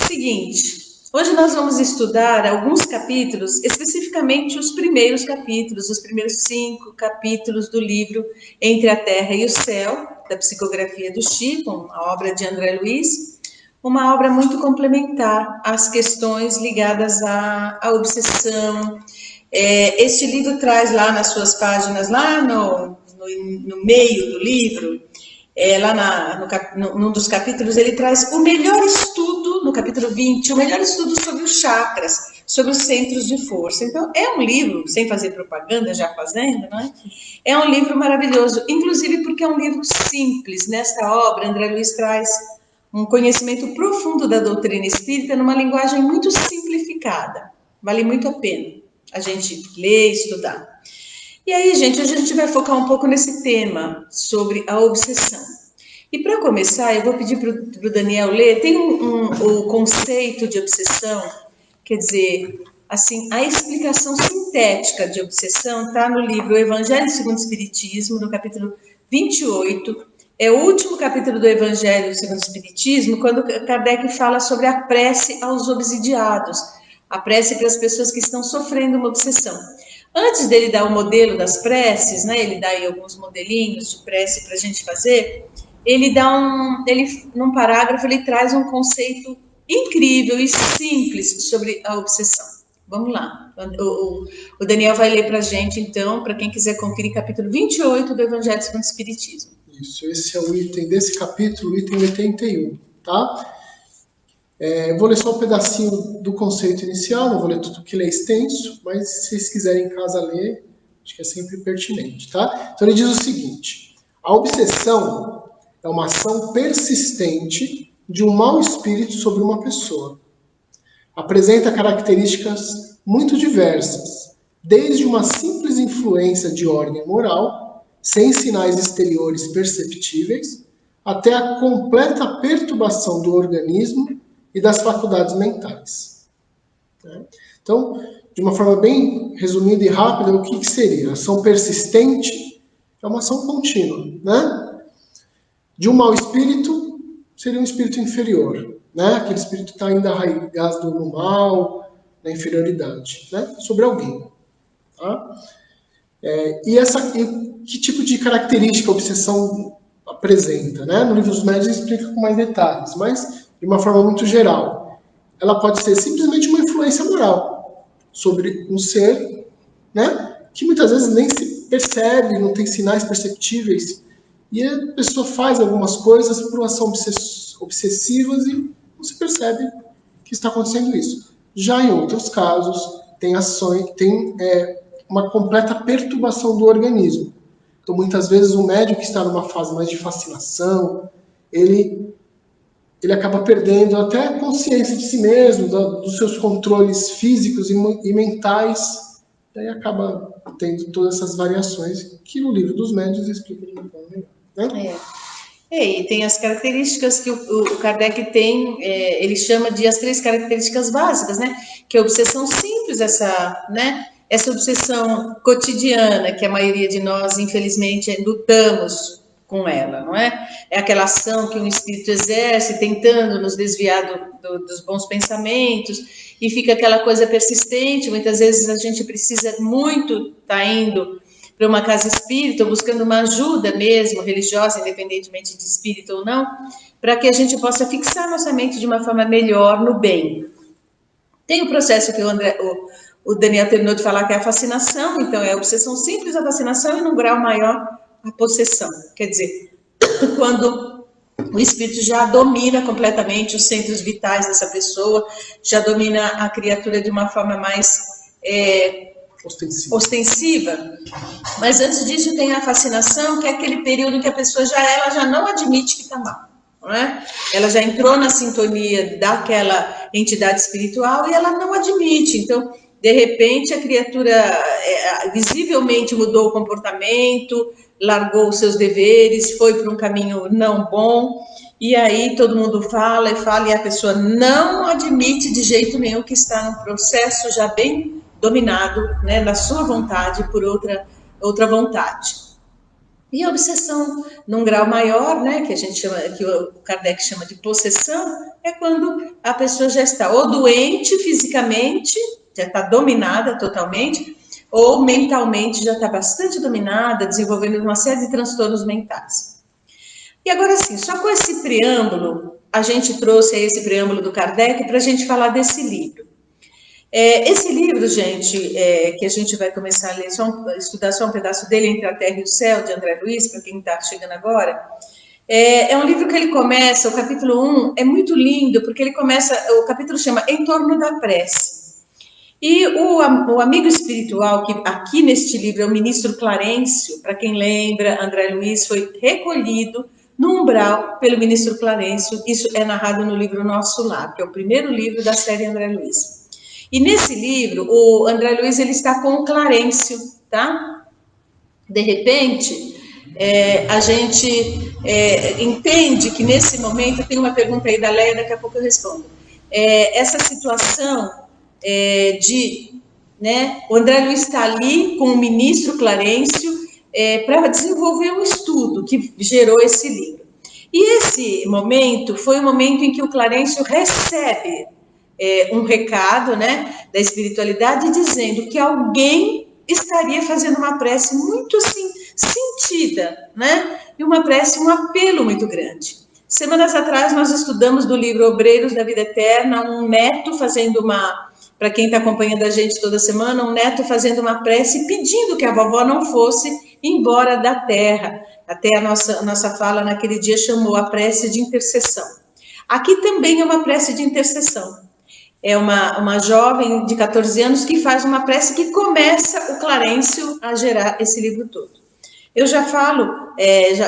Seguinte, hoje nós vamos estudar alguns capítulos, especificamente os primeiros capítulos, os primeiros 5 capítulos do livro Entre a Terra e o Céu, da Psicografia do Chico, a obra de André Luiz, uma obra muito complementar às questões ligadas à obsessão. Este livro traz lá nas suas páginas, lá no meio do livro, num dos capítulos, ele traz o melhor estudo, no capítulo 20, o melhor estudo sobre os chakras, sobre os centros de força. Então, é um livro, sem fazer propaganda, já fazendo, não é? É um livro maravilhoso, inclusive porque é um livro simples. Nesta obra, André Luiz traz um conhecimento profundo da doutrina espírita numa linguagem muito simplificada. Vale muito a pena a gente ler e estudar. E aí, gente, hoje a gente vai focar um pouco nesse tema sobre a obsessão. E para começar, eu vou pedir para o Daniel ler. Tem o conceito de obsessão, quer dizer, assim, a explicação sintética de obsessão está no livro Evangelho segundo o Espiritismo, no capítulo 28. É o último capítulo do Evangelho segundo o Espiritismo, quando Kardec fala sobre a prece aos obsidiados, a prece para as pessoas que estão sofrendo uma obsessão. Antes dele dar o modelo das preces, né, ele dá aí alguns modelinhos de prece para a gente fazer, num parágrafo, ele traz um conceito incrível e simples sobre a obsessão. Vamos lá. O Daniel vai ler para a gente, então, para quem quiser conferir, capítulo 28 do Evangelho segundo o Espiritismo. Isso, esse é o item desse capítulo, o item 81, tá? Vou ler só um pedacinho do conceito inicial, não vou ler tudo que ele é extenso, mas se vocês quiserem em casa ler, acho que é sempre pertinente, tá? Então ele diz o seguinte: a obsessão é uma ação persistente de um mau espírito sobre uma pessoa. Apresenta características muito diversas, desde uma simples influência de ordem moral, sem sinais exteriores perceptíveis, até a completa perturbação do organismo e das faculdades mentais. Então, de uma forma bem resumida e rápida, o que seria? A ação persistente é uma ação contínua, né? De um mau espírito, seria um espírito inferior, né? Aquele espírito que está ainda arraigado no mal, na inferioridade, né? Sobre alguém. Tá? E que tipo de característica a obsessão apresenta, né? No livro dos Médiuns explica com mais detalhes, mas de uma forma muito geral. Ela pode ser simplesmente uma influência moral sobre um ser, né? Que muitas vezes nem se percebe, não tem sinais perceptíveis, e a pessoa faz algumas coisas por ações obsessivas e não se percebe que está acontecendo isso. Já em outros casos, tem uma completa perturbação do organismo. Então, muitas vezes, o médium que está numa fase mais de fascinação, ele acaba perdendo até a consciência de si mesmo, dos seus controles físicos e mentais, e aí acaba tendo todas essas variações que no livro dos médiuns explica de uma forma melhor. Né? E tem as características que o Kardec tem, ele chama de as 3 características básicas, né? Que é a obsessão simples, essa obsessão cotidiana, que a maioria de nós, infelizmente, lutamos com ela, não é? É aquela ação que um espírito exerce, tentando nos desviar dos bons pensamentos, e fica aquela coisa persistente. Muitas vezes a gente precisa muito estar indo para uma casa espírita, ou buscando uma ajuda mesmo, religiosa, independentemente de espírito ou não, para que a gente possa fixar nossa mente de uma forma melhor no bem. Tem o processo que o Daniel terminou de falar, que é a fascinação. Então, é a obsessão simples, a fascinação, e num grau maior, a possessão. Quer dizer, quando o espírito já domina completamente os centros vitais dessa pessoa, já domina a criatura de uma forma mais ostensiva. Mas antes disso tem a fascinação, que é aquele período em que a pessoa ela já não admite que está mal. Não é? Ela já entrou na sintonia daquela entidade espiritual e ela não admite. Então, de repente, a criatura visivelmente mudou o comportamento, largou os seus deveres, foi para um caminho não bom, e aí todo mundo fala, e a pessoa não admite de jeito nenhum que está num processo já bem dominado, né, na sua vontade por outra vontade. E a obsessão, num grau maior, né, que a gente chama, que o Kardec chama de possessão, é quando a pessoa já está ou doente fisicamente, já está dominada totalmente, ou mentalmente já está bastante dominada, desenvolvendo uma série de transtornos mentais. E agora sim, só com esse preâmbulo, a gente trouxe esse preâmbulo do Kardec para a gente falar desse livro. Esse livro, gente, que a gente vai começar a ler, estudar só um pedaço dele, Entre a Terra e o Céu, de André Luiz, para quem está chegando agora, é um livro que ele começa, o capítulo 1 é muito lindo, porque ele começa, o capítulo chama Em Torno da Prece. E o amigo espiritual, que aqui neste livro é o ministro Clarencio, para quem lembra, André Luiz foi recolhido no umbral pelo ministro Clarencio, isso é narrado no livro Nosso Lar, que é o primeiro livro da série André Luiz. E nesse livro, o André Luiz ele está com o Clarencio, tá? De repente, a gente entende que nesse momento, tem uma pergunta aí da Leia, daqui a pouco eu respondo. Essa situação né, o André Luiz está ali com o ministro Clarencio para desenvolver um estudo que gerou esse livro. E esse momento foi o momento em que o Clarencio recebe um recado, né, da espiritualidade dizendo que alguém estaria fazendo uma prece muito assim, sentida, né, e uma prece, um apelo muito grande. Semanas atrás nós estudamos do livro Obreiros da Vida Eterna, um neto fazendo para quem está acompanhando a gente toda semana, um neto fazendo uma prece pedindo que a vovó não fosse embora da terra. Até a nossa fala naquele dia chamou a prece de intercessão. Aqui também é uma prece de intercessão. É uma jovem de 14 anos que faz uma prece que começa o Clarencio a gerar esse livro todo. Eu já falo,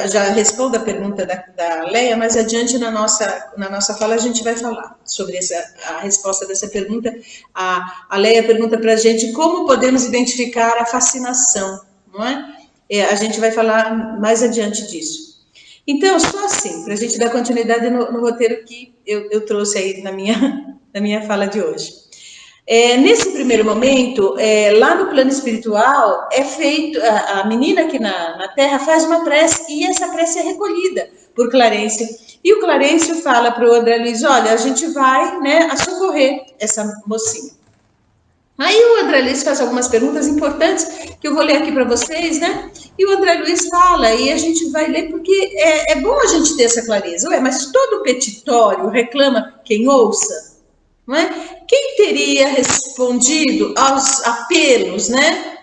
já respondo a pergunta da Leia, mas adiante na nossa fala a gente vai falar sobre a resposta dessa pergunta. A Leia pergunta para a gente como podemos identificar a fascinação, não é? A gente vai falar mais adiante disso. Então, só assim, para a gente dar continuidade no roteiro que eu trouxe aí na minha fala de hoje. Nesse primeiro momento, lá no plano espiritual, é feito, a menina aqui na Terra faz uma prece, e essa prece é recolhida por Clarencio. E o Clarencio fala para o André Luiz, olha, a gente vai, né, a socorrer essa mocinha. Aí o André Luiz faz algumas perguntas importantes, que eu vou ler aqui para vocês, né? E o André Luiz fala, e a gente vai ler, porque é bom a gente ter essa clareza. Mas todo petitório reclama quem ouça, não é? Quem teria respondido aos apelos, né?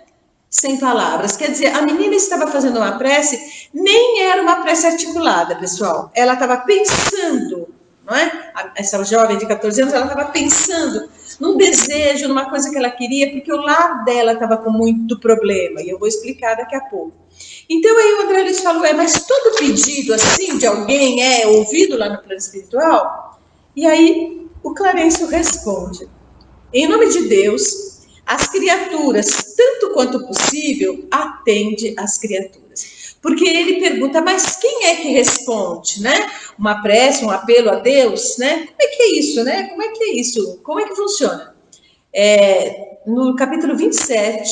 Sem palavras. Quer dizer, a menina estava fazendo uma prece, nem era uma prece articulada, pessoal. Ela estava pensando, não é? Essa jovem de 14 anos, ela estava pensando num desejo, numa coisa que ela queria, porque o lar dela estava com muito problema, e eu vou explicar daqui a pouco. Então aí o André Luiz falou, mas todo pedido assim de alguém é ouvido lá no plano espiritual? E aí o Clarencio responde, em nome de Deus, as criaturas, tanto quanto possível, atende às criaturas. Porque ele pergunta, mas quem é que responde, né? Uma prece, um apelo a Deus, né? Como é que é isso, né? Como é que é isso? Como é que funciona? No capítulo 27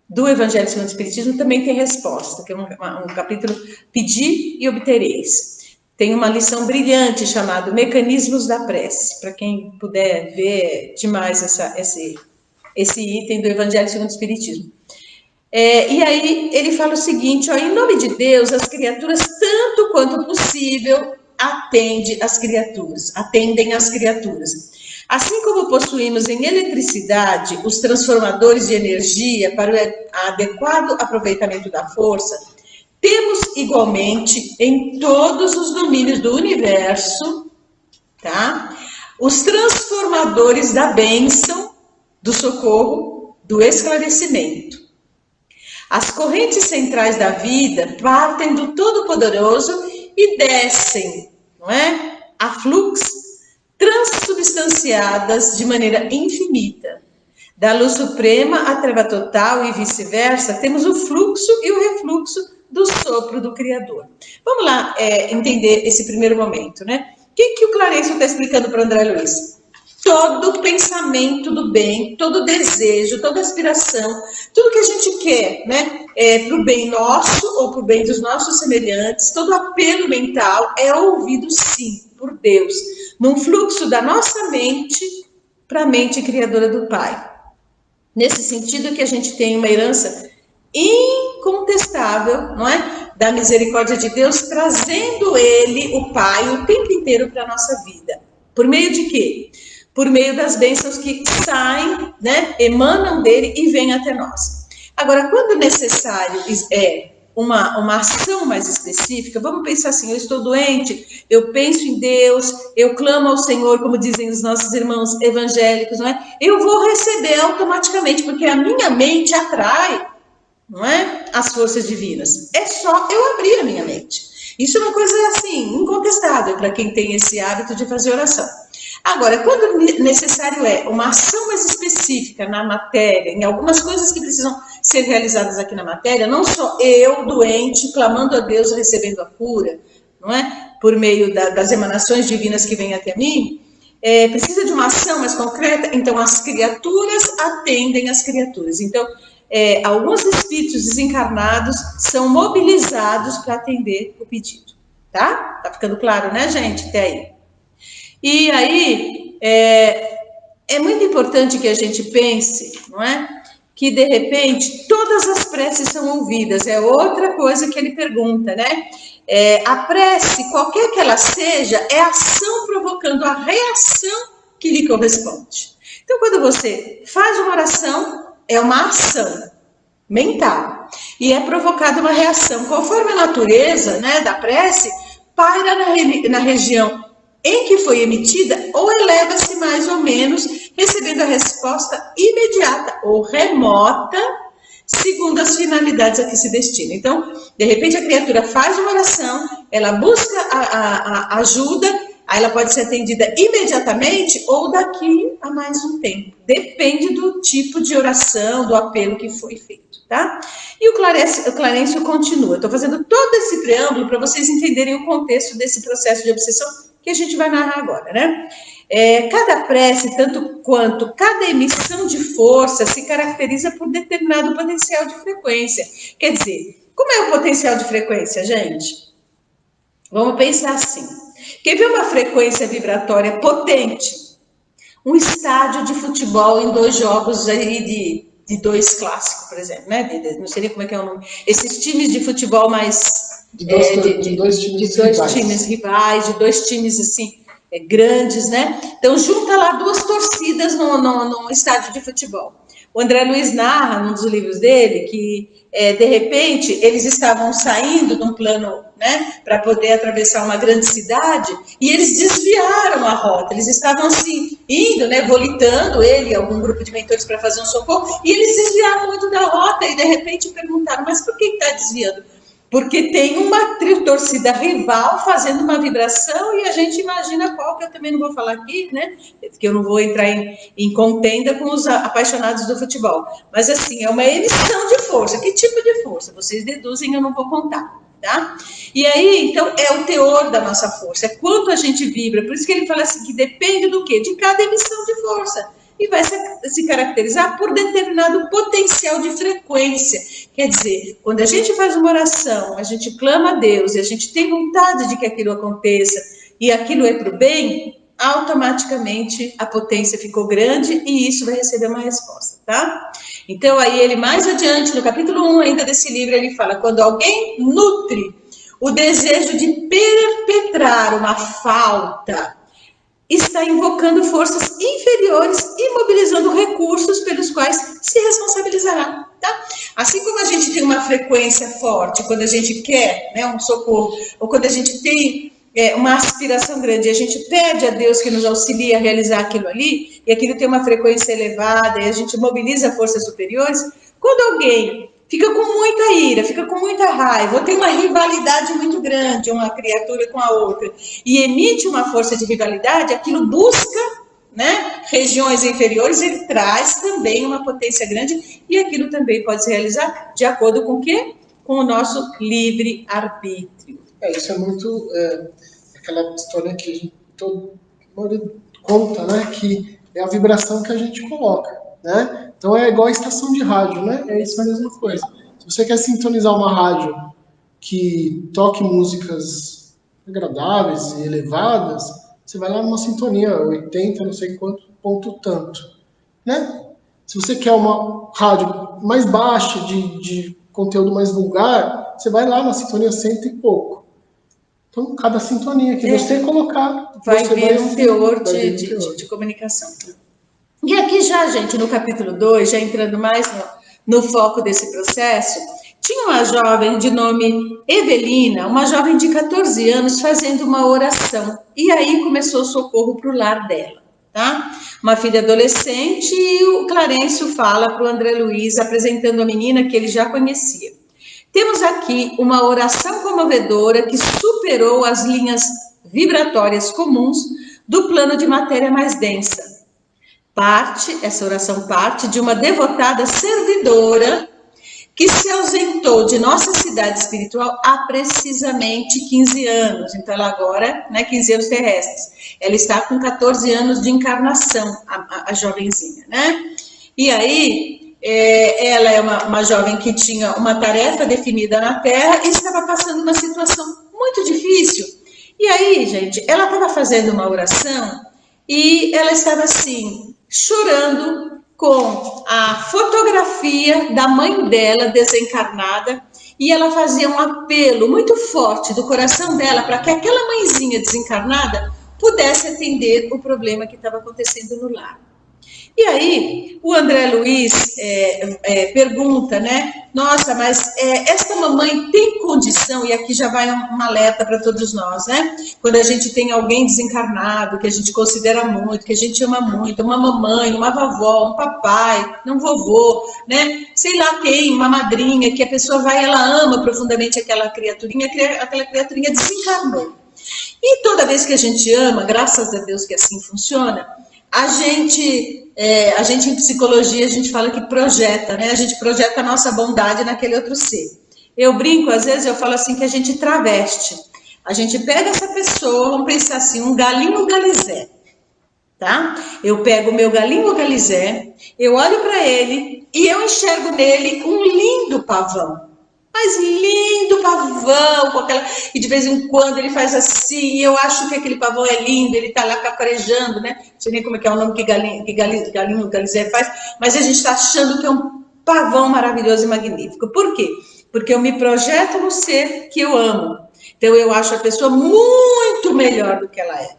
do Evangelho segundo o Espiritismo também tem resposta, que é um capítulo Pedi e Obtereis. Tem uma lição brilhante chamada Mecanismos da Prece, para quem puder ver demais esse item do Evangelho segundo o Espiritismo. E aí ele fala o seguinte, em nome de Deus, as criaturas, tanto quanto possível, atendem às criaturas. Assim como possuímos em eletricidade os transformadores de energia para o adequado aproveitamento da força, temos igualmente em todos os domínios do universo, tá? Os transformadores da bênção, do socorro, do esclarecimento. As correntes centrais da vida partem do Todo-Poderoso e descem, não é? A fluxo, transubstanciadas de maneira infinita. Da luz suprema à treva total e vice-versa, temos o fluxo e o refluxo do sopro do Criador. Vamos lá entender esse primeiro momento, né? O que o Clarencio está explicando para o André Luiz? todo pensamento do bem, todo desejo, toda aspiração, tudo que a gente quer, né, para o bem nosso ou para o bem dos nossos semelhantes, todo apelo mental é ouvido sim por Deus, num fluxo da nossa mente para a mente criadora do Pai. Nesse sentido que a gente tem uma herança incontestável, não é? Da misericórdia de Deus, trazendo Ele, o Pai, o tempo inteiro para a nossa vida. Por meio de quê? Por meio das bênçãos que saem, né, emanam dele e vêm até nós. Agora, quando necessário é uma ação mais específica, vamos pensar assim, eu estou doente, eu penso em Deus, eu clamo ao Senhor, como dizem os nossos irmãos evangélicos, não é? Eu vou receber automaticamente, porque a minha mente atrai, não é, as forças divinas. É só eu abrir a minha mente. Isso é uma coisa, assim, incontestável para quem tem esse hábito de fazer oração. Agora, quando necessário é uma ação mais específica na matéria, em algumas coisas que precisam ser realizadas aqui na matéria, não só eu, doente, clamando a Deus, recebendo a cura, não é? Por meio das emanações divinas que vêm até mim, precisa de uma ação mais concreta, então as criaturas atendem as criaturas. Então, alguns espíritos desencarnados são mobilizados para atender o pedido, tá? Tá ficando claro, né, gente? Até aí. E aí, é muito importante que a gente pense, não é? Que, de repente, todas as preces são ouvidas. É outra coisa que ele pergunta, né? A prece, qualquer que ela seja, é ação provocando a reação que lhe corresponde. Então, quando você faz uma oração, é uma ação mental. E é provocada uma reação. Conforme a natureza, né, da prece, paira na região em que foi emitida ou eleva-se mais ou menos, recebendo a resposta imediata ou remota, segundo as finalidades a que se destina. Então, de repente, a criatura faz uma oração, ela busca a ajuda, aí ela pode ser atendida imediatamente ou daqui a mais um tempo. Depende do tipo de oração, do apelo que foi feito, tá? E o Clarencio continua. Estou fazendo todo esse preâmbulo para vocês entenderem o contexto desse processo de obsessão que a gente vai narrar agora, né? Cada prece, tanto quanto cada emissão de força, se caracteriza por determinado potencial de frequência. Quer dizer, como é o potencial de frequência, gente? Vamos pensar assim. Quer ver uma frequência vibratória potente? Um estádio de futebol em 2 jogos aí de 2 clássicos, por exemplo, né? Não sei nem como é que é o nome. Esses times de futebol mais... De dois times rivais, de 2 times, assim, grandes, né? Então, junta lá 2 torcidas num estádio de futebol. O André Luiz narra, num dos livros dele, que, de repente, eles estavam saindo de um plano, né, para poder atravessar uma grande cidade, e eles desviaram a rota. Eles estavam, assim, indo, né, volitando, ele e algum grupo de mentores para fazer um socorro, e eles desviaram muito da rota, e, de repente, perguntaram, mas por que está desviando? Porque tem uma torcida rival fazendo uma vibração e a gente imagina qual, que eu também não vou falar aqui, né? Que eu não vou entrar em contenda com os apaixonados do futebol. Mas, assim, é uma emissão de força. Que tipo de força? Vocês deduzem, eu não vou contar, tá? E aí, então, é o teor da nossa força, é quanto a gente vibra. Por isso que ele fala assim, que depende do quê? De cada emissão de força. E vai se caracterizar por determinado potencial de frequência. Quer dizer, quando a gente faz uma oração, a gente clama a Deus e a gente tem vontade de que aquilo aconteça e aquilo é para o bem, automaticamente a potência ficou grande e isso vai receber uma resposta, tá? Então, aí ele mais adiante, no capítulo 1 ainda desse livro, ele fala, quando alguém nutre o desejo de perpetrar uma falta, está invocando forças inferiores e mobilizando recursos pelos quais se responsabilizará, tá? Assim como a gente tem uma frequência forte quando a gente quer, né, um socorro, ou quando a gente tem uma aspiração grande e a gente pede a Deus que nos auxilie a realizar aquilo ali, e aquilo tem uma frequência elevada e a gente mobiliza forças superiores, quando alguém fica com muita ira, fica com muita raiva, ou tem uma rivalidade muito grande, uma criatura com a outra, e emite uma força de rivalidade, aquilo busca, né, regiões inferiores, ele traz também uma potência grande, e aquilo também pode se realizar de acordo com o quê? Com o nosso livre-arbítrio. Isso é muito aquela história que a gente, conta, né, que é a vibração que a gente coloca, né? Então é igual a estação de rádio, né? É isso a mesma coisa. Se você quer sintonizar uma rádio que toque músicas agradáveis e elevadas, você vai lá numa sintonia 80, não sei quanto, ponto tanto, né? Se você quer uma rádio mais baixa, de conteúdo mais vulgar, você vai lá na sintonia 100 e pouco. Então, cada sintonia que você colocar, vai você vir um teor vai de comunicação. E aqui já, gente, no capítulo 2, já entrando mais no foco desse processo, tinha uma jovem de nome Evelina, uma jovem de 14 anos, fazendo uma oração. E aí começou o socorro para o lar dela, tá? Uma filha adolescente, e o Clarencio fala para o André Luiz, apresentando a menina que ele já conhecia. Temos aqui uma oração comovedora que superou as linhas vibratórias comuns do plano de matéria mais densa. Essa oração parte de uma devotada servidora que se ausentou de nossa cidade espiritual há precisamente 15 anos. Então, ela agora, 15 anos terrestres. Ela está com 14 anos de encarnação, a jovenzinha, né? E aí, ela é uma jovem que tinha uma tarefa definida na Terra e estava passando uma situação muito difícil. E aí, gente, ela estava fazendo uma oração e ela estava assim, chorando com a fotografia da mãe dela desencarnada, e ela fazia um apelo muito forte do coração dela para que aquela mãezinha desencarnada pudesse atender o problema que estava acontecendo no lar. E aí, o André Luiz pergunta, né? Nossa, mas esta mamãe tem condição, e aqui já vai um alerta para todos nós, né? Quando a gente tem alguém desencarnado, que a gente considera muito, que a gente ama muito, uma mamãe, uma vovó, um papai, um vovô, né? Sei lá quem, uma madrinha, que a pessoa vai, ela ama profundamente aquela criaturinha desencarnou. E toda vez que a gente ama, graças a Deus que assim funciona, a gente em psicologia, a gente fala que projeta, né? A gente projeta a nossa bondade naquele outro ser. Eu brinco, às vezes eu falo assim que a gente traveste. A gente pega essa pessoa, vamos pensar assim, um galinho galizé, tá? Eu pego o meu galinho galizé, eu olho para ele e eu enxergo nele um lindo pavão. Mas lindo pavão, com aquela... e de vez em quando ele faz assim, e eu acho que aquele pavão é lindo, ele tá lá cacarejando, né? Não sei nem como é o nome que galinho galizé faz, mas a gente está achando que é um pavão maravilhoso e magnífico. Por quê? Porque eu me projeto no ser que eu amo. Então eu acho a pessoa muito melhor do que ela é.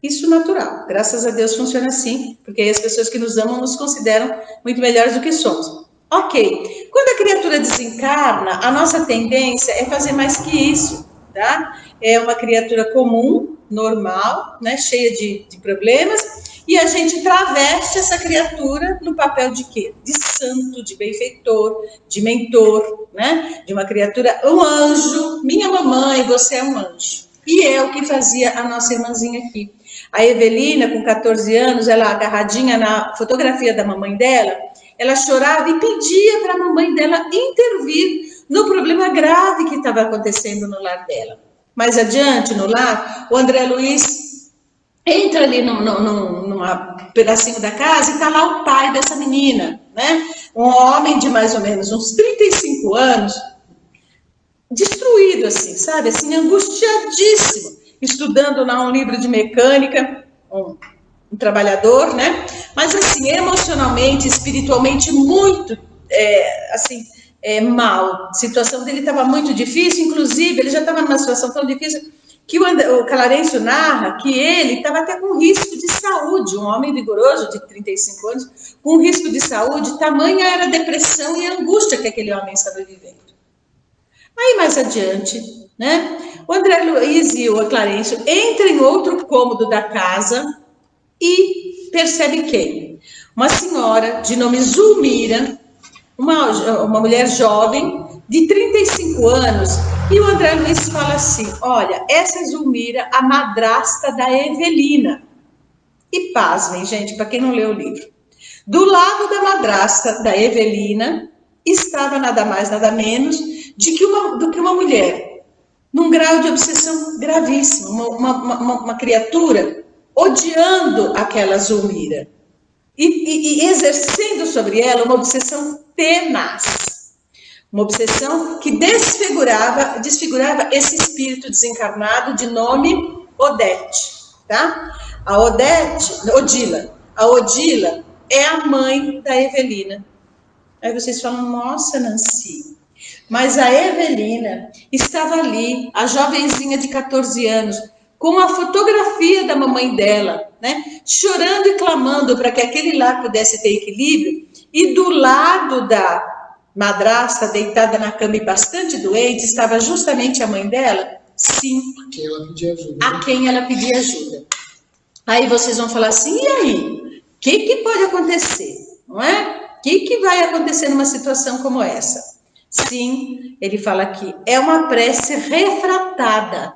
Isso natural, graças a Deus funciona assim, porque aí as pessoas que nos amam nos consideram muito melhores do que somos. Ok, quando a criatura desencarna, a nossa tendência é fazer mais que isso, tá? É uma criatura comum, normal, né? Cheia de problemas, e a gente traveste essa criatura no papel de quê? De santo, de benfeitor, de mentor, né? De uma criatura, um anjo, minha mamãe, você é um anjo. E é o que fazia a nossa irmãzinha aqui. A Evelina, com 14 anos, ela agarradinha na fotografia da mamãe dela, ela chorava e pedia para a mamãe dela intervir no problema grave que estava acontecendo no lar dela. Mais adiante, no lar, o André Luiz entra ali num pedacinho da casa e está lá o pai dessa menina, né? Um homem de mais ou menos uns 35 anos, destruído assim, sabe? Assim, angustiadíssimo, estudando lá um livro de mecânica, um trabalhador, né? Mas assim, emocionalmente, espiritualmente muito, mal. A situação dele estava muito difícil, inclusive ele já estava numa situação tão difícil que o Clarencio narra que ele estava até com risco de saúde, um homem vigoroso de 35 anos, com risco de saúde, tamanha era a depressão e a angústia que aquele homem estava vivendo. Aí mais adiante, né? O André Luiz e o Clarencio entram em outro cômodo da casa e percebe quem? Uma senhora de nome Zulmira, uma mulher jovem de 35 anos, e o André Luiz fala assim, olha, essa é Zulmira, a madrasta da Evelina. E pasmem, gente, para quem não leu o livro. Do lado da madrasta da Evelina estava nada mais, nada menos do que uma mulher, num grau de obsessão gravíssimo, uma criatura odiando aquela Zulmira e exercendo sobre ela uma obsessão tenaz. Uma obsessão que desfigurava esse espírito desencarnado de nome Odete, tá? A Odila. A Odila é a mãe da Evelina. Aí vocês falam, nossa, Nancy, mas a Evelina estava ali, a jovenzinha de 14 anos, com a fotografia da mamãe dela, né? Chorando e clamando para que aquele lar pudesse ter equilíbrio, e do lado da madrasta, deitada na cama e bastante doente, estava justamente a mãe dela? Sim. A quem ela pedia ajuda. A quem ela pedia ajuda. Aí vocês vão falar assim, e aí? O que pode acontecer? Não é? O que vai acontecer numa situação como essa? Sim, ele fala aqui, é uma prece refratada.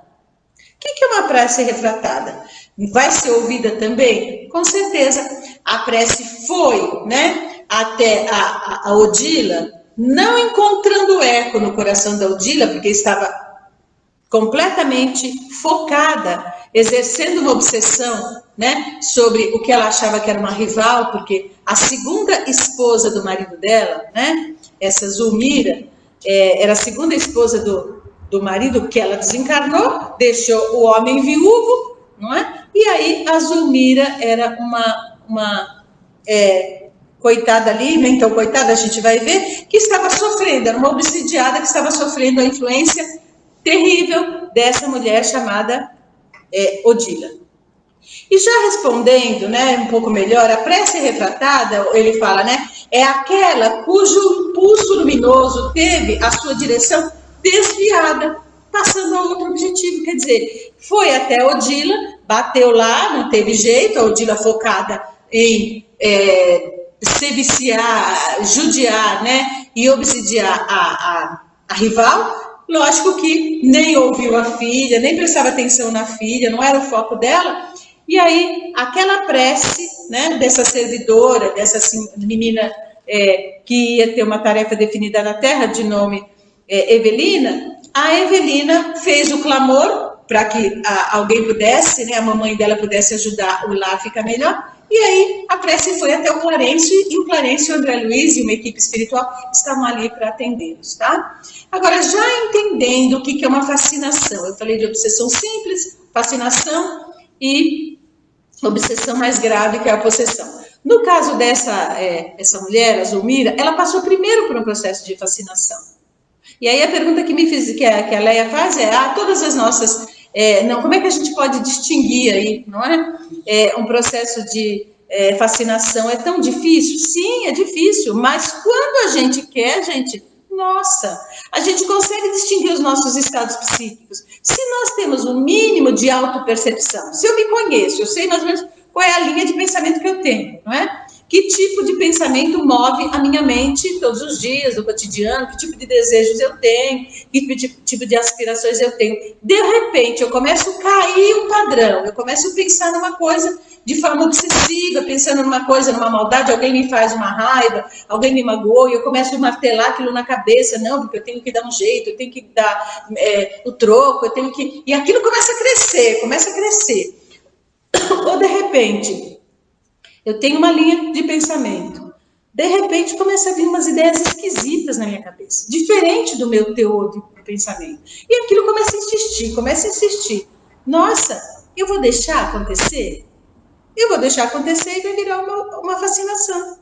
O que é uma prece refratada? Vai ser ouvida também? Com certeza. A prece foi, né, até a Odila, não encontrando eco no coração da Odila, porque estava completamente focada, exercendo uma obsessão, né, sobre o que ela achava que era uma rival, porque a segunda esposa do marido dela, né, essa Zulmira, era a segunda esposa do marido que ela desencarnou, deixou o homem viúvo, não é? E aí a Zulmira era uma coitada ali, né? Então coitada a gente vai ver, que estava sofrendo, era uma obsidiada que estava sofrendo a influência terrível dessa mulher chamada Odila. E já respondendo, né, um pouco melhor, a prece retratada, ele fala, né, é aquela cujo impulso luminoso teve a sua direção desviada, passando a outro objetivo, quer dizer, foi até Odila, bateu lá, não teve jeito, a Odila focada em se viciar, judiar, né, e obsidiar a rival. Lógico que nem ouviu a filha, nem prestava atenção na filha, não era o foco dela. E aí, aquela prece, né, dessa servidora, dessa menina que ia ter uma tarefa definida na Terra, de nome Evelina, a Evelina fez o clamor para que alguém pudesse, né, a mamãe dela pudesse ajudar o lar a ficar melhor. E aí, a prece foi até o Clarencio, e o Clarencio, o André Luiz e uma equipe espiritual estavam ali para atendê-los, tá? Agora, já entendendo o que é uma fascinação, eu falei de obsessão simples, fascinação e obsessão mais grave, que é a possessão. No caso essa mulher, a Zulmira, ela passou primeiro por um processo de fascinação. E aí a pergunta que me fiz, que a Leia faz todas as nossas... não, como é que a gente pode distinguir aí, não é? Um processo de fascinação é tão difícil? Sim, é difícil, mas quando a gente quer, nossa, a gente consegue distinguir os nossos estados psíquicos. Se nós temos um mínimo de autopercepção, se eu me conheço, eu sei mais ou menos qual é a linha de pensamento que eu tenho, não é? Que tipo de pensamento move a minha mente todos os dias, no cotidiano, que tipo de desejos eu tenho, que tipo de aspirações eu tenho. De repente, eu começo a cair um padrão, eu começo a pensar numa coisa de forma obsessiva, pensando numa coisa, numa maldade, alguém me faz uma raiva, alguém me magoou, e eu começo a martelar aquilo na cabeça, não, porque eu tenho que dar um jeito, eu tenho que dar o troco, eu tenho que... E aquilo começa a crescer. Ou, de repente, eu tenho uma linha de pensamento, de repente começa a vir umas ideias esquisitas na minha cabeça, diferente do meu teor de pensamento. E aquilo começa a insistir. Nossa, eu vou deixar acontecer? Eu vou deixar acontecer e vai virar uma fascinação.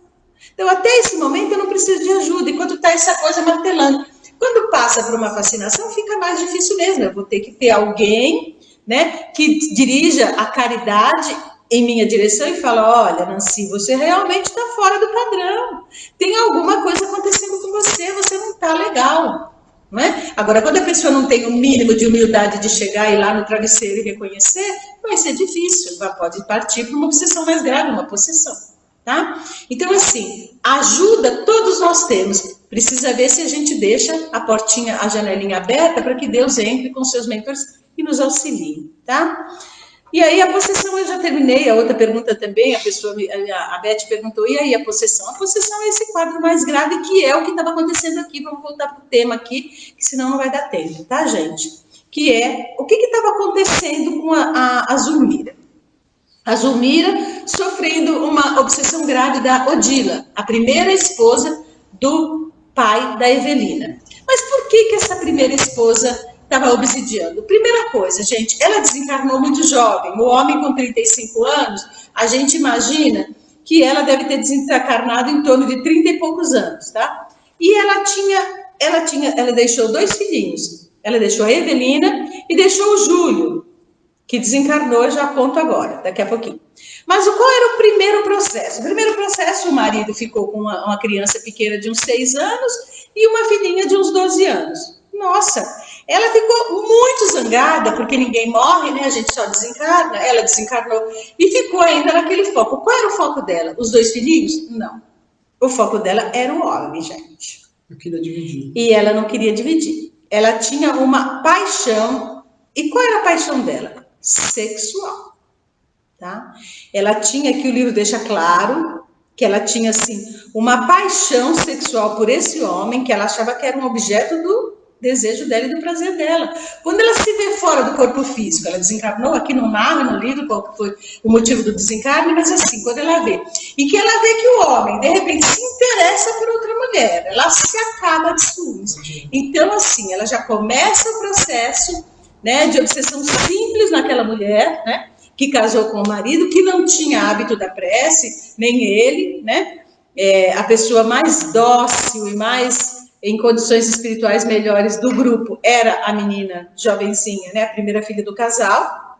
Então, até esse momento, eu não preciso de ajuda, enquanto está essa coisa martelando. Quando passa por uma fascinação, fica mais difícil mesmo. Eu vou ter que ter alguém, né, que dirija a caridade em minha direção e fala, olha, Nancy, você realmente está fora do padrão. Tem alguma coisa acontecendo com você, você não está legal. Não é? Agora, quando a pessoa não tem o mínimo de humildade de chegar e ir lá no travesseiro e reconhecer, vai ser difícil, pode partir para uma obsessão mais grave, uma possessão, tá? Então, assim, ajuda todos nós temos, precisa ver se a gente deixa a portinha, a janelinha aberta para que Deus entre com seus mentores e nos auxilie, tá? E aí a possessão eu já terminei, a outra pergunta também, a Beth perguntou, e aí a possessão? A possessão é esse quadro mais grave que é o que estava acontecendo aqui, vamos voltar para o tema aqui, que senão não vai dar tempo, tá, gente? Que é, o que estava acontecendo com a Zulmira? a Zulmira sofrendo uma obsessão grave da Odila, a primeira esposa do pai da Evelina. Mas por que essa primeira esposa estava obsidiando? Primeira coisa, gente, ela desencarnou muito jovem. O homem com 35 anos, a gente imagina que ela deve ter desencarnado em torno de 30 e poucos anos, tá? E ela deixou 2 filhinhos. Ela deixou a Evelina e deixou o Júlio, que desencarnou, já conto agora, daqui a pouquinho. Mas qual era o primeiro processo? O primeiro processo, o marido ficou com uma criança pequena de uns 6 anos e uma filhinha de uns 12 anos. Nossa, ela ficou muito zangada, porque ninguém morre, né? A gente só desencarna. Ela desencarnou e ficou ainda naquele foco. Qual era o foco dela? Os 2 filhinhos? Não. O foco dela era o homem, gente. Eu queria dividir. E ela não queria dividir. Ela tinha uma paixão. E qual era a paixão dela? Sexual. Tá? Ela tinha, que o livro deixa claro, que ela tinha, assim, uma paixão sexual por esse homem, que ela achava que era um objeto do desejo dela e do prazer dela. Quando ela se vê fora do corpo físico, ela desencarnou, aqui não narra no livro qual foi o motivo do desencarne, mas assim, quando ela vê, e que ela vê que o homem, de repente, se interessa por outra mulher, ela se acaba de ciúmes. Então, assim, ela já começa o processo, né, de obsessão simples naquela mulher, né, que casou com o marido, que não tinha hábito da prece, nem ele, né, a pessoa mais dócil e mais em condições espirituais melhores do grupo era a menina jovenzinha, né, a primeira filha do casal.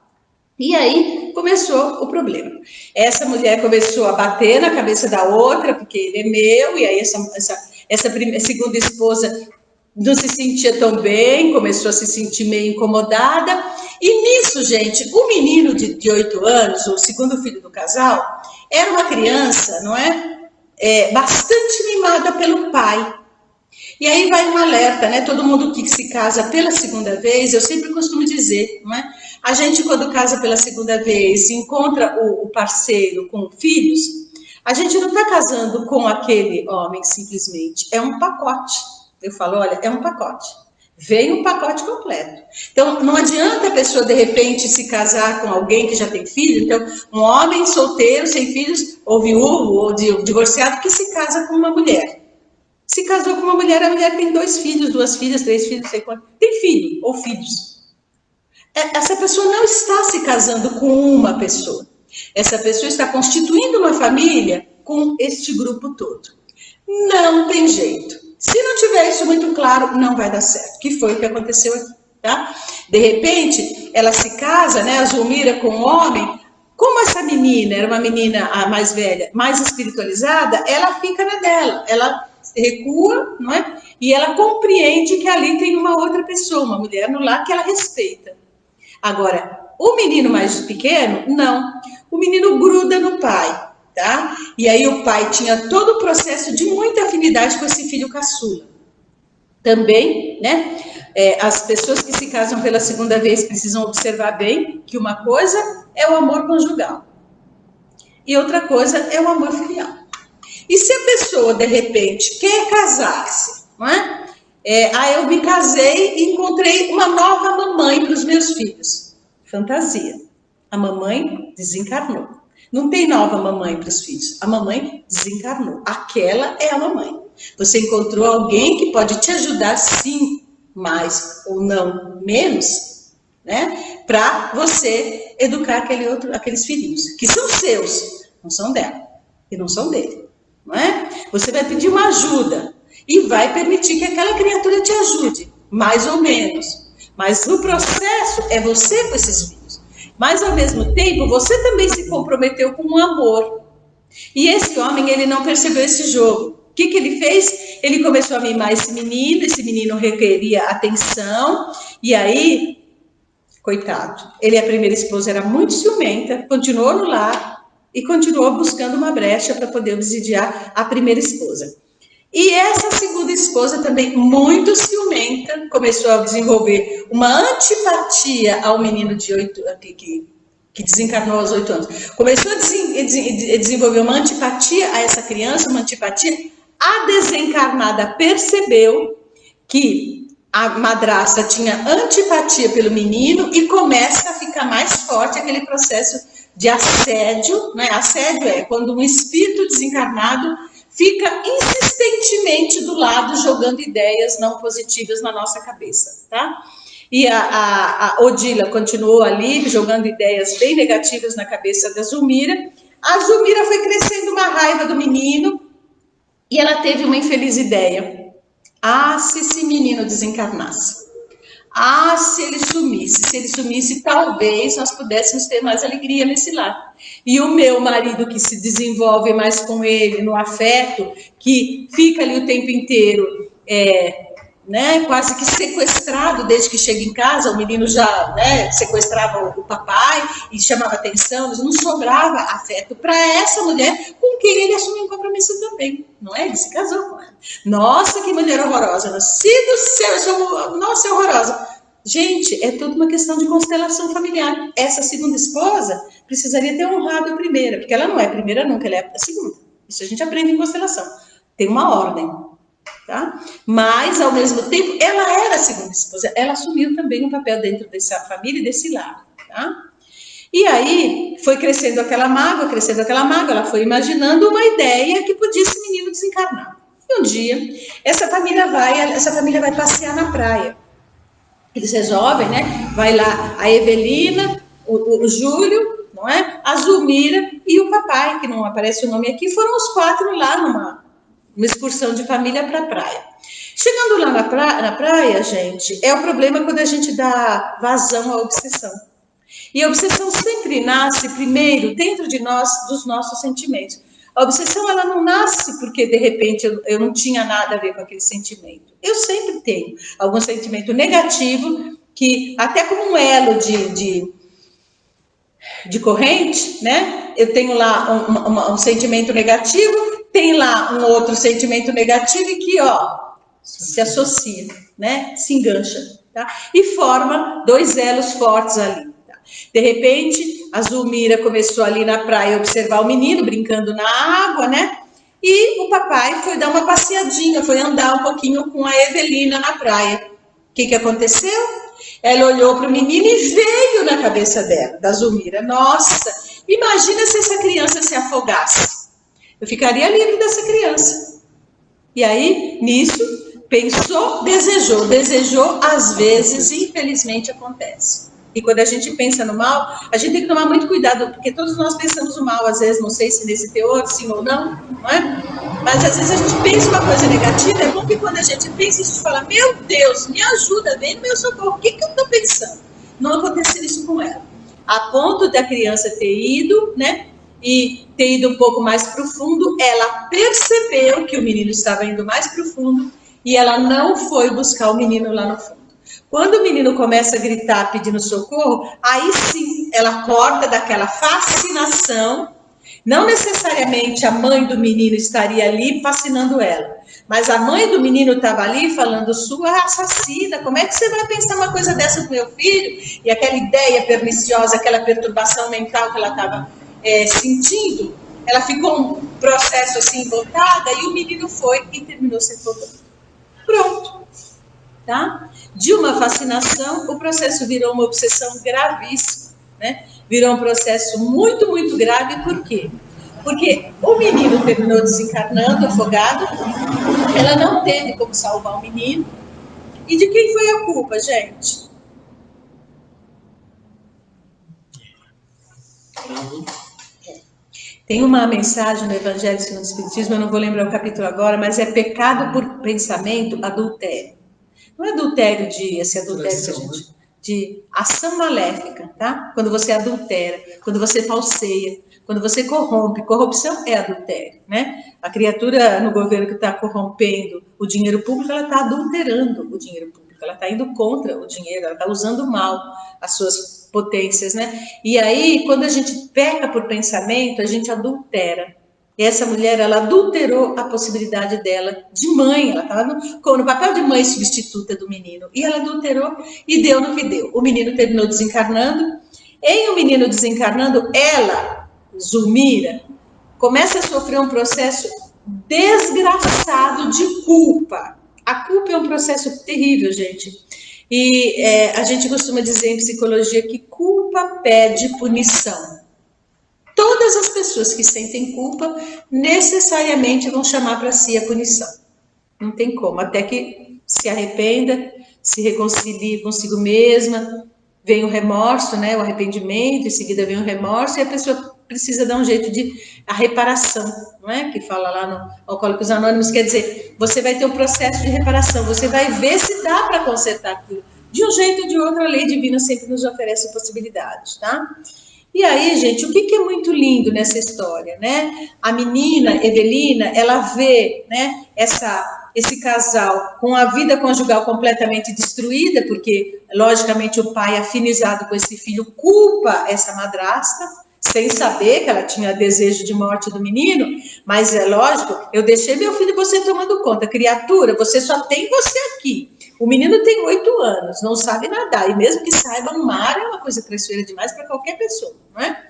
E aí começou o problema. Essa mulher começou a bater na cabeça da outra, porque ele é meu, e aí essa segunda esposa não se sentia tão bem, começou a se sentir meio incomodada. E nisso, gente, o menino de 8 anos, o segundo filho do casal, era uma criança, não é? Bastante mimada pelo pai. E aí vai um alerta, né? Todo mundo que se casa pela segunda vez, eu sempre costumo dizer, não é? A gente, quando casa pela segunda vez, encontra o parceiro com filhos, a gente não está casando com aquele homem simplesmente, é um pacote. Eu falo, olha, é um pacote. Veio um pacote completo. Então, não adianta a pessoa, de repente, se casar com alguém que já tem filho. Então, um homem solteiro, sem filhos, ou viúvo, ou divorciado, que se casa com uma mulher. Se casou com uma mulher, a mulher tem 2 filhos, 2 filhas, 3 filhos, não sei quanto. Tem filho ou filhos. Essa pessoa não está se casando com uma pessoa. Essa pessoa está constituindo uma família com este grupo todo. Não tem jeito. Se não tiver isso muito claro, não vai dar certo. Que foi o que aconteceu aqui, tá? De repente, ela se casa, né, a Zulmira com um homem. Como essa menina era uma menina a mais velha, mais espiritualizada, ela fica na dela. Ela recua, não é? E ela compreende que ali tem uma outra pessoa, uma mulher no lar que ela respeita. Agora, o menino mais pequeno, não. O menino gruda no pai, tá? E aí o pai tinha todo o processo de muita afinidade com esse filho caçula. Também, né? As pessoas que se casam pela segunda vez precisam observar bem que uma coisa é o amor conjugal e outra coisa é o amor filial. E se a pessoa, de repente, quer casar-se, não é? Eu me casei e encontrei uma nova mamãe para os meus filhos. Fantasia. A mamãe desencarnou. Não tem nova mamãe para os filhos. A mamãe desencarnou. Aquela é a mamãe. Você encontrou alguém que pode te ajudar, sim, mais ou não, menos, né? Para você educar aqueles filhinhos, que são seus, não são dela, e não são dele. Não é? Você vai pedir uma ajuda e vai permitir que aquela criatura te ajude, mais ou menos. Mas no processo é você com esses filhos. Mas ao mesmo tempo você também se comprometeu com um amor. E esse homem, ele não percebeu esse jogo. O que ele fez? Ele começou a mimar esse menino requeria atenção, e aí, coitado, a primeira esposa era muito ciumenta, continuou no lar, e continuou buscando uma brecha para poder obsidiar a primeira esposa. E essa segunda esposa também, muito ciumenta, começou a desenvolver uma antipatia ao menino de 8 anos, que desencarnou aos 8 anos. Começou a desenvolver uma antipatia a essa criança, uma antipatia. A desencarnada percebeu que a madrasta tinha antipatia pelo menino e começa a ficar mais forte aquele processo de assédio, né? Assédio é quando um espírito desencarnado fica insistentemente do lado, jogando ideias não positivas na nossa cabeça, tá? E a Odila continuou ali, jogando ideias bem negativas na cabeça da Zulmira. A Zulmira foi crescendo uma raiva do menino e ela teve uma infeliz ideia. Ah, se esse menino desencarnasse. Ah, se ele sumisse, talvez nós pudéssemos ter mais alegria nesse lar. E o meu marido, que se desenvolve mais com ele, no afeto, que fica ali o tempo inteiro, né, quase que sequestrado desde que chega em casa, o menino já, né, sequestrava o papai e chamava atenção, mas não sobrava afeto para essa mulher com quem ele assumiu um compromisso também, não é? Ele se casou com ela. Nossa, que mulher horrorosa, nasci do céu, nossa, é horrorosa. Gente, é tudo uma questão de constelação familiar. Essa segunda esposa precisaria ter honrado a primeira, porque ela não é a primeira nunca, ela é a segunda. Isso a gente aprende em constelação. Tem uma ordem. Tá? Mas, ao mesmo tempo, ela era a segunda esposa, ela assumiu também um papel dentro dessa família e desse lar. Tá? E aí, foi crescendo aquela mágoa, ela foi imaginando uma ideia que podia esse menino desencarnar. E um dia, essa família vai passear na praia. Eles resolvem, né? Vai lá a Evelina, o Júlio, não é? A Zulmira e o papai, que não aparece o nome aqui, foram os 4 lá numa excursão de família para a praia. Chegando lá na praia, gente, é o problema quando a gente dá vazão à obsessão. E a obsessão sempre nasce primeiro dentro de nós, dos nossos sentimentos. A obsessão, ela não nasce porque, de repente, eu não tinha nada a ver com aquele sentimento. Eu sempre tenho algum sentimento negativo que, até como um elo de corrente, né? Eu tenho lá um sentimento negativo, tem lá um outro sentimento negativo e que, se associa, né? Se engancha, tá? E forma 2 elos fortes ali. Tá? De repente, a Zulmira começou ali na praia a observar o menino brincando na água, né? E o papai foi dar uma passeadinha, foi andar um pouquinho com a Evelina na praia. O que aconteceu? Ela olhou para o menino e veio na cabeça dela, da Zulmira. Nossa, imagina se essa criança se afogasse. Eu ficaria livre dessa criança. E aí, nisso, pensou, desejou, às vezes, infelizmente, acontece. E quando a gente pensa no mal, a gente tem que tomar muito cuidado, porque todos nós pensamos no mal, às vezes, não sei se nesse teor, sim ou não, não é? Mas às vezes a gente pensa uma coisa negativa, é bom que quando a gente pensa, a gente fala, meu Deus, me ajuda, vem no meu socorro, o que eu estou pensando? Não aconteceu isso com ela. A ponto da criança ter ido, né? E ter ido um pouco mais profundo, ela percebeu que o menino estava indo mais profundo e ela não foi buscar o menino lá no fundo. Quando o menino começa a gritar pedindo socorro, aí sim ela acorda daquela fascinação. Não necessariamente a mãe do menino estaria ali fascinando ela, mas a mãe do menino estava ali falando, sua assassina, como é que você vai pensar uma coisa dessa com meu filho? E aquela ideia perniciosa, aquela perturbação mental que ela estava sentindo, ela ficou um processo assim voltada e o menino foi e terminou se afogando. Pronto. Tá? De uma fascinação, o processo virou uma obsessão gravíssima, né? Virou um processo muito, muito grave, por quê? Porque o menino terminou desencarnando, afogado, ela não teve como salvar o menino. E de quem foi a culpa, gente? Tem uma mensagem no Evangelho segundo o Espiritismo, eu não vou lembrar o capítulo agora, mas é pecado por pensamento, adultério. Não é adultério esse adultério que a gente... de ação maléfica, tá? Quando você adultera, quando você falseia, quando você corrompe. Corrupção é adultério, né? A criatura no governo que está corrompendo o dinheiro público, ela está adulterando o dinheiro público, ela está indo contra o dinheiro, ela está usando mal as suas potências, né? E aí, quando a gente peca por pensamento, a gente adultera. E essa mulher, ela adulterou a possibilidade dela de mãe, ela estava no papel de mãe substituta do menino, e ela adulterou e deu no que deu. O menino terminou desencarnando, em o menino desencarnando, ela, Zulmira, começa a sofrer um processo desgraçado de culpa. A culpa é um processo terrível, gente. E a gente costuma dizer em psicologia que culpa pede punição. todas as pessoas que sentem culpa necessariamente vão chamar para si a punição. Não tem como, até que se arrependa, se reconcilie consigo mesma, vem o remorso, né, o arrependimento, em seguida vem o remorso, e a pessoa precisa dar um jeito de a reparação, não é? Que fala lá no Alcoólicos Anônimos, quer dizer, você vai ter um processo de reparação, você vai ver se dá para consertar aquilo. De um jeito ou de outro, a lei divina sempre nos oferece possibilidades, tá? E aí, gente, o que é muito lindo nessa história, né? A menina, Evelina, ela vê, né, esse casal com a vida conjugal completamente destruída, porque, logicamente, o pai, afinizado com esse filho, culpa essa madrasta, sem saber que ela tinha desejo de morte do menino, mas é lógico, eu deixei meu filho você tomando conta, criatura, você só tem você aqui. O menino tem 8 anos, não sabe nadar, e mesmo que saiba, no mar é uma coisa traiçoeira demais para qualquer pessoa, não é?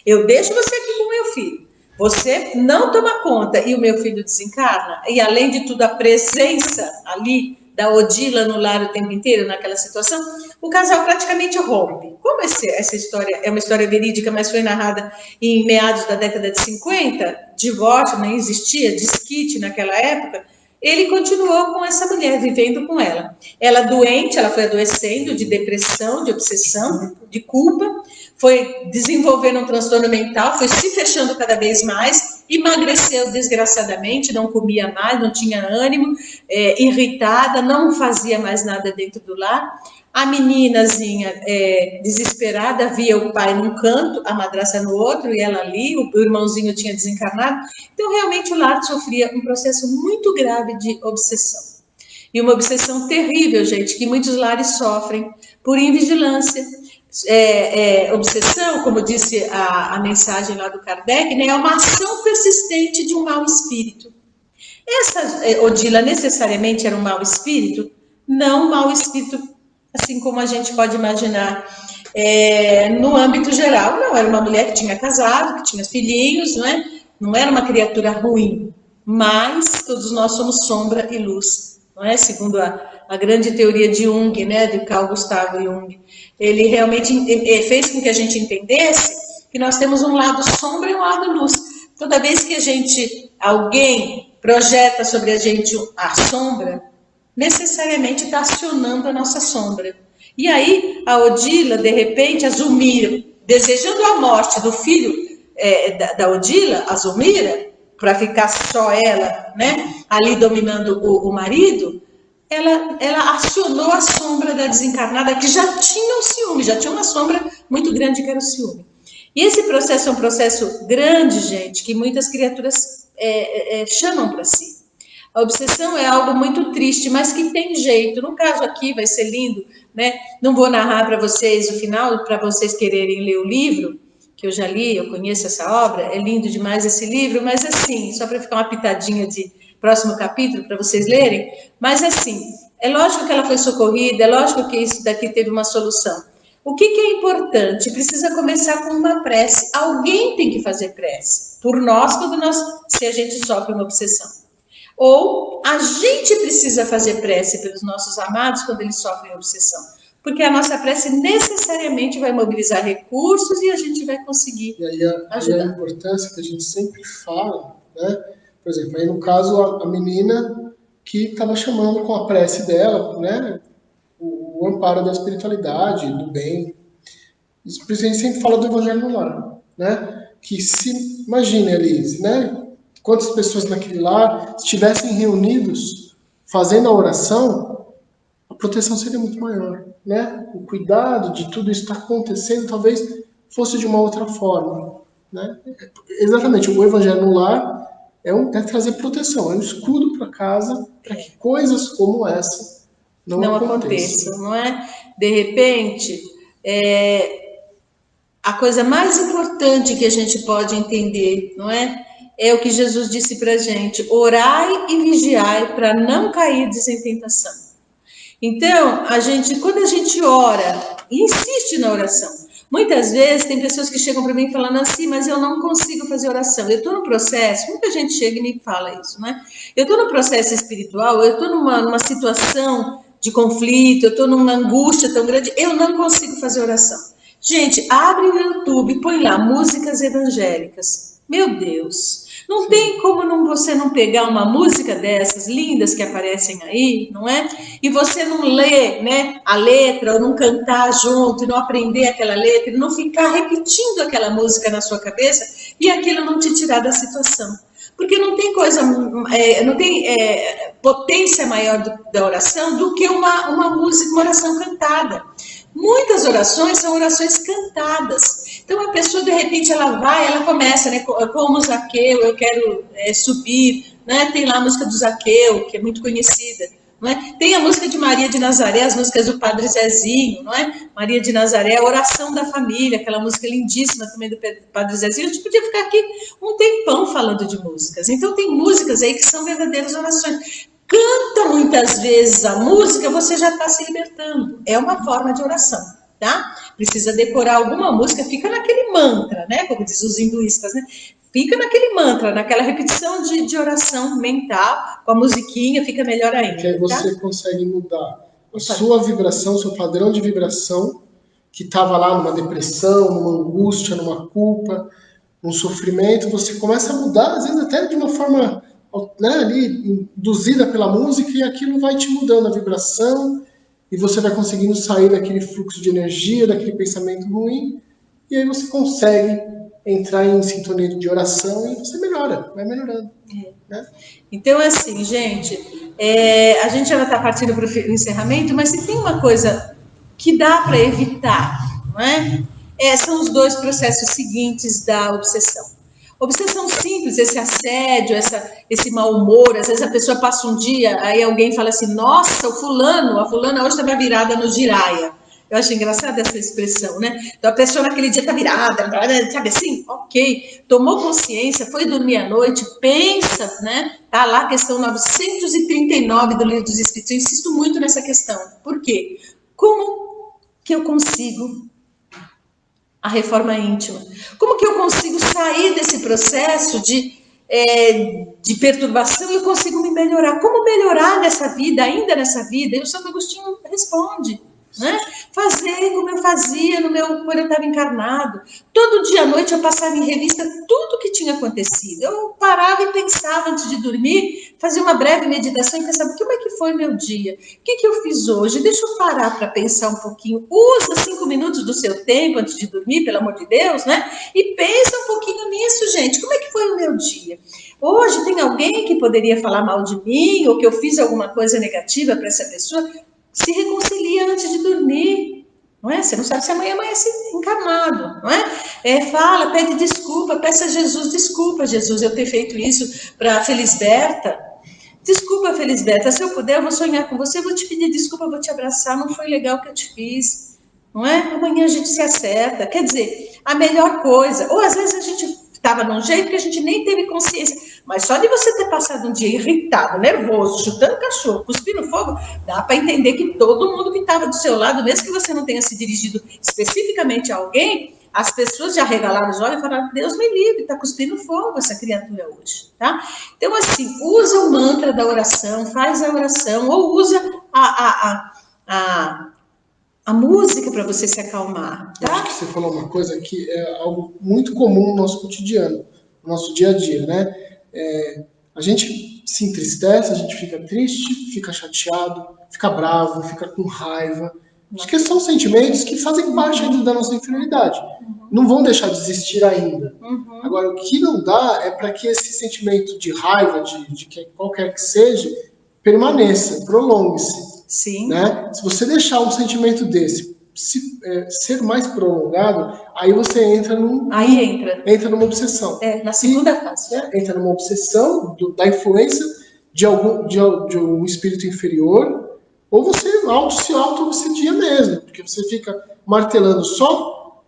Eu deixo você aqui com o meu filho, você não toma conta e o meu filho desencarna, e além de tudo a presença ali da Odila no lar o tempo inteiro, naquela situação, o casal praticamente rompe. Como essa história é uma história verídica, mas foi narrada em meados da década de 50, divórcio nem existia, desquite naquela época, ele continuou com essa mulher, vivendo com ela. Ela doente, ela foi adoecendo de depressão, de obsessão, de culpa, foi desenvolvendo um transtorno mental, foi se fechando cada vez mais, emagreceu desgraçadamente, não comia mais, não tinha ânimo, irritada, não fazia mais nada dentro do lar. A meninazinha, desesperada, via o pai num canto, a madrasta no outro, e ela ali, o irmãozinho tinha desencarnado. Então, realmente, o lar sofria um processo muito grave de obsessão. E uma obsessão terrível, gente, que muitos lares sofrem por invigilância. Obsessão, como disse a mensagem lá do Kardec, né, é uma ação persistente de um mau espírito. Essa Odila necessariamente era um mau espírito? Não um mau espírito, assim como a gente pode imaginar no âmbito geral. Não, era uma mulher que tinha casado, que tinha filhinhos, não é? Não era uma criatura ruim, mas todos nós somos sombra e luz, não é? Segundo a grande teoria de Jung, né, de Carl Gustav Jung. Ele realmente fez com que a gente entendesse que nós temos um lado sombra e um lado luz. Toda vez que alguém projeta sobre a gente a sombra, necessariamente está acionando a nossa sombra. E aí, a Odila, de repente, a Zulmira, desejando a morte do filho da Odila, a Zulmira, para ficar só ela, né, ali dominando o marido, ela acionou a sombra da desencarnada, que já tinha um ciúme, já tinha uma sombra muito grande que era o ciúme. E esse processo é um processo grande, gente, que muitas criaturas chamam para si. A obsessão é algo muito triste, mas que tem jeito. No caso aqui vai ser lindo, né? Não vou narrar para vocês o final, para vocês quererem ler o livro, que eu já li, eu conheço essa obra, é lindo demais esse livro, mas assim, só para ficar uma pitadinha de próximo capítulo para vocês lerem, mas assim, é lógico que ela foi socorrida, é lógico que isso daqui teve uma solução. O que é importante? Precisa começar com uma prece. Alguém tem que fazer prece por nós, se a gente sofre uma obsessão. Ou a gente precisa fazer prece pelos nossos amados quando eles sofrem obsessão. Porque a nossa prece necessariamente vai mobilizar recursos e a gente vai conseguir ajudar. E a importância que a gente sempre fala, né? Por exemplo, aí no caso a menina que estava chamando com a prece dela, né? O amparo da espiritualidade, do bem. Isso, por isso a gente sempre fala do Evangelho no Lar, né? Que se imagine, Elise, né? Quantas pessoas naquele lar estivessem reunidos fazendo a oração, a proteção seria muito maior, né? O cuidado de tudo isso estar acontecendo talvez fosse de uma outra forma, né? Exatamente, o Evangelho no Lar é trazer proteção, é um escudo para casa para que coisas como essa não aconteçam, não é? De repente, a coisa mais importante que a gente pode entender, não é? É o que Jesus disse para a gente: orai e vigiai para não cair em tentação. Então, quando a gente ora, e insiste na oração, muitas vezes tem pessoas que chegam para mim falando assim, mas eu não consigo fazer oração. Eu estou no processo, muita gente chega e me fala isso, né? Eu estou no processo espiritual, eu estou numa situação de conflito, eu estou numa angústia tão grande, eu não consigo fazer oração. Gente, abre o YouTube, põe lá músicas evangélicas. Meu Deus, não tem como você não pegar uma música dessas lindas que aparecem aí, não é? E você não ler, né, a letra, ou não cantar junto, e não aprender aquela letra, e não ficar repetindo aquela música na sua cabeça e aquilo não te tirar da situação. Porque não tem coisa, não tem potência maior da oração do que uma música, uma oração cantada. Muitas orações são orações cantadas. Então a pessoa de repente ela começa, né, como Zaqueu, eu quero subir, né? Tem lá a música do Zaqueu, que é muito conhecida. Não é? Tem a música de Maria de Nazaré, as músicas do Padre Zezinho, não é? Maria de Nazaré, a oração da família, aquela música lindíssima também do Padre Zezinho. A gente podia ficar aqui um tempão falando de músicas. Então tem músicas aí que são verdadeiras orações. Canta muitas vezes a música, você já está se libertando. É uma forma de oração, tá? Precisa decorar alguma música, fica naquele mantra, né? Como diz os hinduístas, né? Fica naquele mantra, naquela repetição de oração mental, com a musiquinha, fica melhor ainda. Porque aí você consegue mudar a sua vibração, seu padrão de vibração, que estava lá numa depressão, numa angústia, numa culpa, num sofrimento, você começa a mudar, às vezes até de uma forma, né, ali, induzida pela música, e aquilo vai te mudando a vibração, e você vai conseguindo sair daquele fluxo de energia, daquele pensamento ruim, e aí você consegue entrar em sintonia de oração e você melhora, vai melhorando. Né? Então, assim, gente, a gente já está partindo para o encerramento, mas se tem uma coisa que dá para evitar, não é? São os dois processos seguintes da obsessão. Obsessão simples, esse assédio, esse mau humor, às vezes a pessoa passa um dia, aí alguém fala assim, nossa, a fulana hoje estava virada no giraia. Eu acho engraçada essa expressão, né? Então a pessoa naquele dia tá virada, sabe assim? Ok, tomou consciência, foi dormir à noite, pensa, né? Tá lá a questão 939 do Livro dos Espíritos. Eu insisto muito nessa questão. Por quê? Como que eu consigo a reforma íntima? Como que eu consigo sair desse processo de perturbação e eu consigo me melhorar? Como melhorar nessa vida, ainda nessa vida? E o Santo Agostinho responde. Né? Fazer como eu fazia quando eu estava encarnado. Todo dia à noite eu passava em revista tudo que tinha acontecido. Eu parava e pensava antes de dormir, fazia uma breve meditação e pensava, como é que foi meu dia? O que eu fiz hoje? Deixa eu parar para pensar um pouquinho. Usa 5 minutos do seu tempo antes de dormir, pelo amor de Deus, né? E pensa um pouquinho nisso, gente. Como é que foi o meu dia? Hoje tem alguém que poderia falar mal de mim ou que eu fiz alguma coisa negativa para essa pessoa? Se reconcilia antes de dormir, não é? Você não sabe se amanhã amanhece encarnado, não é? Fala, pede desculpa, peça a Jesus, desculpa, Jesus, eu ter feito isso para a Felisberta. Desculpa, Felisberta, se eu puder, eu vou sonhar com você, eu vou te pedir desculpa, eu vou te abraçar, não foi legal o que eu te fiz, não é? Amanhã a gente se acerta. Quer dizer, a melhor coisa, ou às vezes a gente estava num jeito que a gente nem teve consciência, mas só de você ter passado um dia irritado, nervoso, chutando cachorro, cuspindo fogo, dá para entender que todo mundo que estava do seu lado, mesmo que você não tenha se dirigido especificamente a alguém, as pessoas já regalaram os olhos e falaram, Deus me livre, está cuspindo fogo essa criatura hoje, tá? Então, assim, usa o mantra da oração, faz a oração, ou usa a música para você se acalmar, tá? Acho que você falou uma coisa que é algo muito comum no nosso cotidiano, no nosso dia a dia, né? A gente se entristece, a gente fica triste, fica chateado, fica bravo, fica com raiva. Acho que são sentimentos que fazem parte ainda da nossa inferioridade. Não vão deixar de existir ainda. Agora, o que não dá é para que esse sentimento de raiva, de qualquer que seja, permaneça, prolongue-se. Sim. Né? Se você deixar um sentimento desse ser mais prolongado, aí você entra numa obsessão. Na segunda fase. Entra numa obsessão da influência de um espírito inferior, ou você se auto-obsedia mesmo, porque você fica martelando só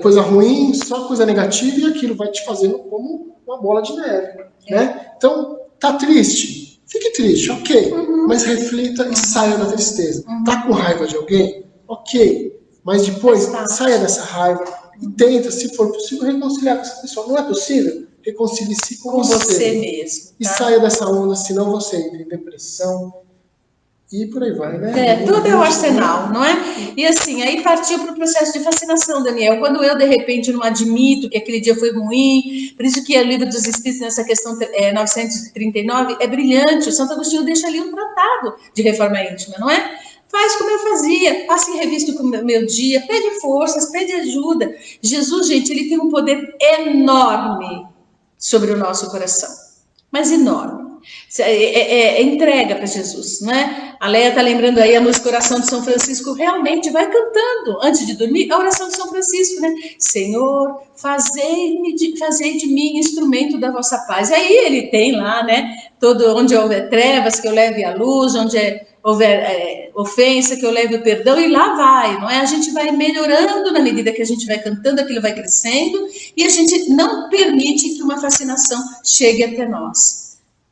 coisa ruim, só coisa negativa, e aquilo vai te fazendo como uma bola de neve. Né? Então, tá triste? Fique triste, ok. Mas reflita e saia da tristeza. Tá com raiva de alguém? Ok. Mas depois, saia dessa raiva e tenta, se for possível, reconciliar com essa pessoa. Não é possível? Reconcilie-se com você mesmo. Tá? E saia dessa onda, senão você entra em depressão, e por aí vai, né? Tudo é o arsenal, não é? E assim, aí partiu para o processo de fascinação, Daniel. Quando eu, de repente, não admito que aquele dia foi ruim, por isso que o Livro dos Espíritos, nessa questão 939, é brilhante. O Santo Agostinho deixa ali um tratado de reforma íntima, não é? Faz como eu fazia, passa em revista com o meu dia, pede forças, pede ajuda. Jesus, gente, ele tem um poder enorme sobre o nosso coração, mas enorme. Entrega para Jesus, né? A Leia está lembrando aí a música Oração de São Francisco, realmente vai cantando antes de dormir a oração de São Francisco, né? Senhor, fazei de mim instrumento da vossa paz. E aí ele tem lá, né? Todo onde houver trevas, que eu leve a luz, onde houver ofensa, que eu leve o perdão, e lá vai, não é? A gente vai melhorando na medida que a gente vai cantando, aquilo vai crescendo, e a gente não permite que uma fascinação chegue até nós.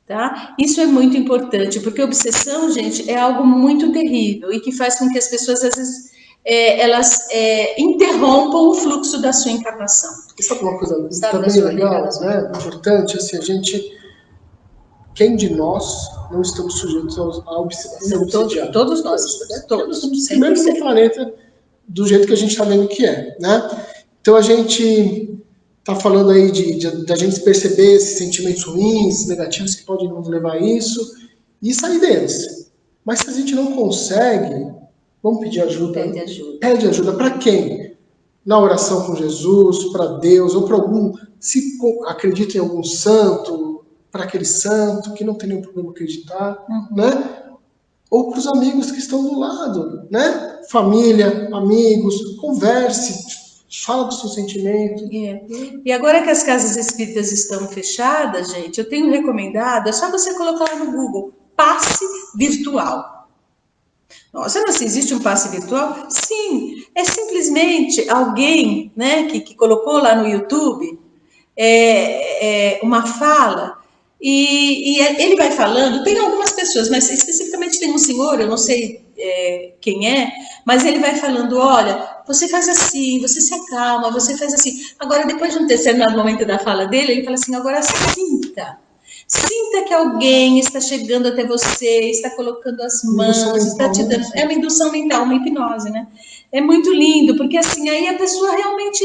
Tá? Isso é muito importante, porque a obsessão, gente, é algo muito terrível e que faz com que as pessoas, às vezes, elas interrompam o fluxo da sua encarnação. Sabe uma coisa também legal, né? Importante, assim, quem de nós não estamos sujeitos à obsessão? Todos nós, todos. Primeiro no planeta, do jeito que a gente está vendo que é, né? Então a gente está falando aí da gente perceber esses sentimentos ruins, negativos que podem nos levar a isso e sair deles. Mas se a gente não consegue, vamos pedir ajuda. Pede ajuda para quem? Na oração com Jesus, para Deus, ou para algum, se acredita em algum santo, para aquele santo, que não tem nenhum problema acreditar, né? Ou para os amigos que estão do lado, né? Família, amigos, converse. Fala do seu sentimento. E agora que as casas espíritas estão fechadas, gente, eu tenho recomendado, é só você colocar lá no Google, passe virtual. Nossa, mas existe um passe virtual? Sim, é simplesmente alguém, né, que colocou lá no YouTube uma fala e ele vai falando, tem algumas pessoas, mas especificamente tem um senhor, eu não sei quem é, mas ele vai falando, olha, você faz assim, você se acalma, você faz assim. Agora, depois de um determinado momento da fala dele, ele fala assim, agora sinta que alguém está chegando até você, está colocando as mãos, está te dando... É uma indução mental, uma hipnose, né? É muito lindo, porque assim, aí a pessoa realmente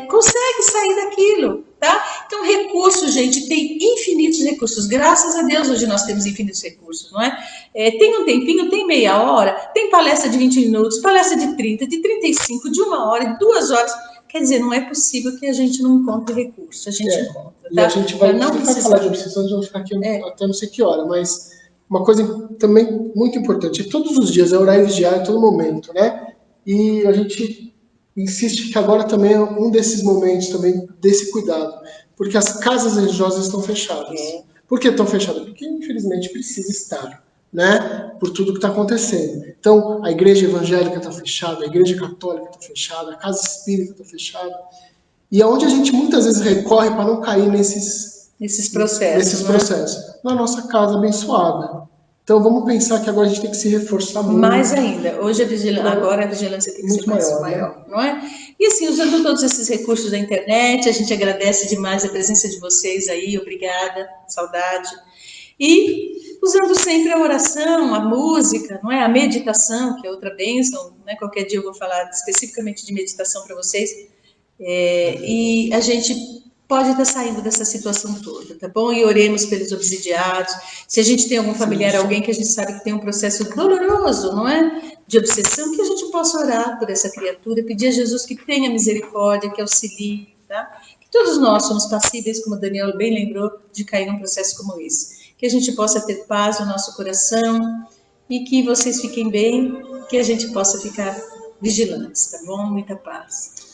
consegue sair daquilo, tá? Então, recursos, gente, tem infinitos recursos. Graças a Deus, hoje nós temos infinitos recursos, não é? Tem um tempinho, tem meia hora, tem palestra de 20 minutos, palestra de 30, de 35, de 1 hora, de 2 horas. Quer dizer, não é possível que a gente não encontre recurso. A gente encontra, tá? E a gente vai falar de obsessão, a gente vai ficar aqui até não sei que hora, mas uma coisa também muito importante, todos os dias é orar e vigiar em todo momento, né? E a gente insiste que agora também é um desses momentos também desse cuidado, porque as casas religiosas estão fechadas. Por que estão fechadas? Porque, infelizmente, precisa estar, né? Por tudo que está acontecendo. Então, a igreja evangélica está fechada, a igreja católica está fechada, a casa espírita está fechada. E aonde a gente muitas vezes recorre para não cair nesses processos. Na nossa casa abençoada. Então vamos pensar que agora a gente tem que se reforçar muito. Mais ainda. Hoje agora a vigilância tem que ser maior, né? Não é? E assim, usando todos esses recursos da internet, a gente agradece demais a presença de vocês aí, obrigada, saudade. E usando sempre a oração, a música, não é? A meditação, que é outra bênção, né? Qualquer dia eu vou falar especificamente de meditação para vocês. E a gente pode estar saindo dessa situação toda, tá bom? E oremos pelos obsidiados. Se a gente tem algum familiar, alguém que a gente sabe que tem um processo doloroso, não é? De obsessão, que a gente possa orar por essa criatura, pedir a Jesus que tenha misericórdia, que auxilie, tá? Que todos nós somos passíveis, como o Daniel bem lembrou, de cair num processo como esse. Que a gente possa ter paz no nosso coração e que vocês fiquem bem, que a gente possa ficar vigilantes, tá bom? Muita paz.